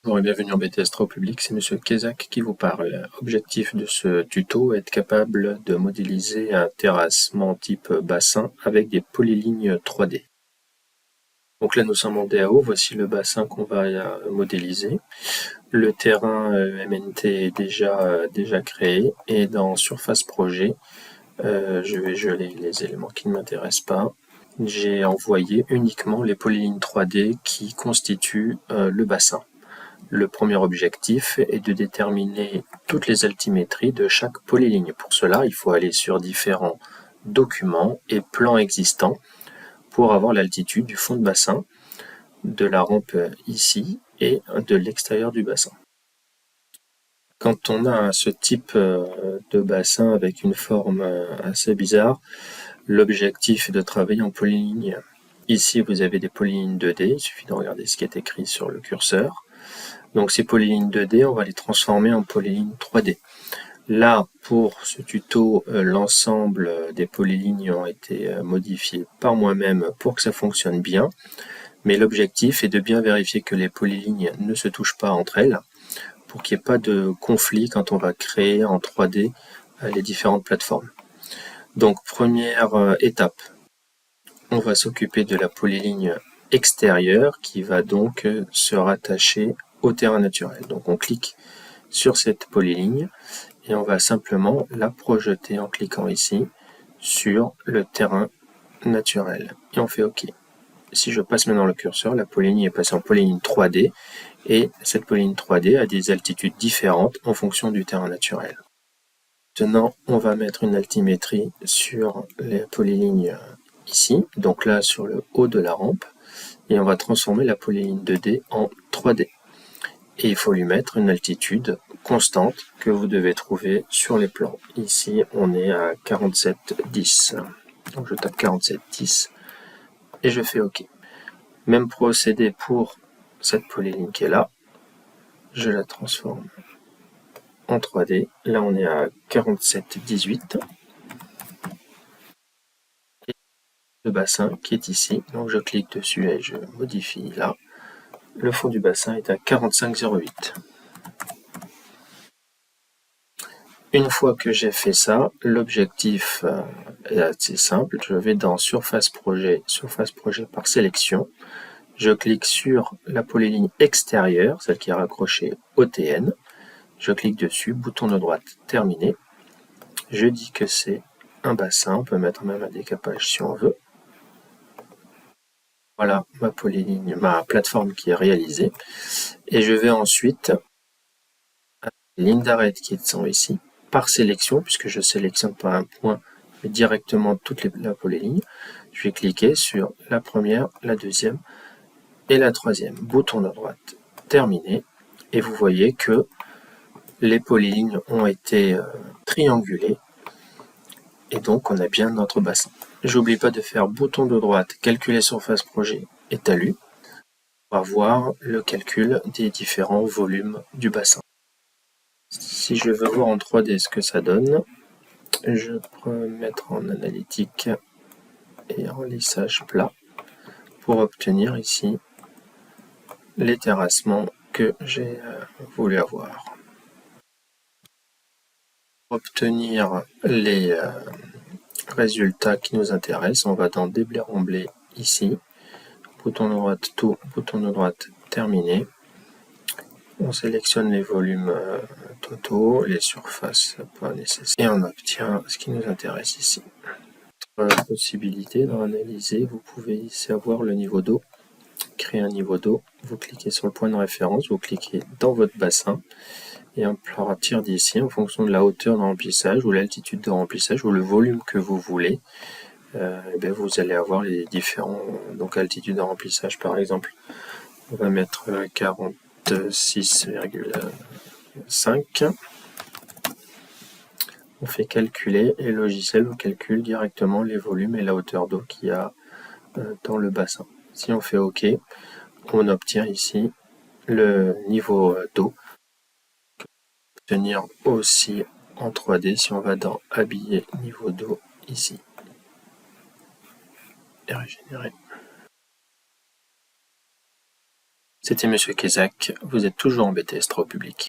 Bonjour et bienvenue en BTS 3 au public, c'est Monsieur Kezak qui vous parle. Objectif de ce tuto, être capable de modéliser un terrassement type bassin avec des polylignes 3D. Donc là nous sommes en DAO, voici le bassin qu'on va modéliser. Le terrain MNT est déjà créé et dans Surface Projet, je vais geler les éléments qui ne m'intéressent pas. J'ai envoyé uniquement les polylignes 3D qui constituent le bassin. Le premier objectif est de déterminer toutes les altimétries de chaque polyligne. Pour cela, il faut aller sur différents documents et plans existants pour avoir l'altitude du fond de bassin, de la rampe ici et de l'extérieur du bassin. Quand on a ce type de bassin avec une forme assez bizarre, l'objectif est de travailler en polyligne. Ici, vous avez des polylignes 2D, il suffit de regarder ce qui est écrit sur le curseur. Donc ces polylignes 2D, on va les transformer en polylignes 3D. Là, pour ce tuto, l'ensemble des polylignes ont été modifiés par moi-même pour que ça fonctionne bien. Mais l'objectif est de bien vérifier que les polylignes ne se touchent pas entre elles, pour qu'il n'y ait pas de conflit quand on va créer en 3D les différentes plateformes. Donc première étape, on va s'occuper de la polyligne extérieure qui va donc se rattacher au terrain naturel. Donc on clique sur cette polyligne et on va simplement la projeter en cliquant ici sur le terrain naturel et on fait OK. Si je passe maintenant le curseur, la polyligne est passée en polyligne 3D et cette polyligne 3D a des altitudes différentes en fonction du terrain naturel. Maintenant, on va mettre une altimétrie sur les polylignes ici, donc là sur le haut de la rampe, et on va transformer la polyligne 2D en 3D. Et il faut lui mettre une altitude constante que vous devez trouver sur les plans. Ici, on est à 47,10. Donc je tape 47,10 et je fais OK. Même procédé pour cette polyligne qui est là. Je la transforme en 3D. Là, on est à 47,18. Et le bassin qui est ici. Donc je clique dessus et je modifie là. Le fond du bassin est à 45,08. Une fois que j'ai fait ça, l'objectif est assez simple. Je vais dans Surface Projet par sélection. Je clique sur la polyligne extérieure, celle qui est raccrochée au TN. Je clique dessus, bouton de droite terminé. Je dis que c'est un bassin, on peut mettre même un décapage si on veut. Voilà ma polyligne, ma plateforme qui est réalisée. Et je vais ensuite à la ligne d'arête qui sont ici, par sélection, puisque je sélectionne pas un point, mais directement toute la polyligne. Je vais cliquer sur la première, la deuxième et la troisième. Bouton de droite terminé. Et vous voyez que les polylignes ont été triangulées. Et donc on a bien notre bassin. J'oublie pas de faire bouton de droite, calculer surface projet et talus. On va voir le calcul des différents volumes du bassin. Si je veux voir en 3D ce que ça donne, je peux mettre en analytique et en lissage plat pour obtenir ici les terrassements que j'ai voulu avoir. Pour obtenir les résultats qui nous intéressent, on va dans Déblai remblai ici, bouton de droite tout, bouton de droite terminé. On sélectionne les volumes totaux, les surfaces pas nécessaires, et on obtient ce qui nous intéresse ici. Possibilité d'en analyser, vous pouvez ici avoir le niveau d'eau, créer un niveau d'eau, vous cliquez sur le point de référence, vous cliquez dans votre bassin, et à partir d'ici, en fonction de la hauteur de remplissage ou l'altitude de remplissage ou le volume que vous voulez, vous allez avoir les différents altitudes de remplissage. Par exemple, on va mettre 46,5. On fait calculer et le logiciel vous calcule directement les volumes et la hauteur d'eau qu'il y a dans le bassin. Si on fait OK, on obtient ici le niveau d'eau. Obtenir aussi en 3D si on va dans habiller niveau d'eau ici et régénérer. C'était Monsieur Kézak, vous êtes toujours en BTS Travaux publics.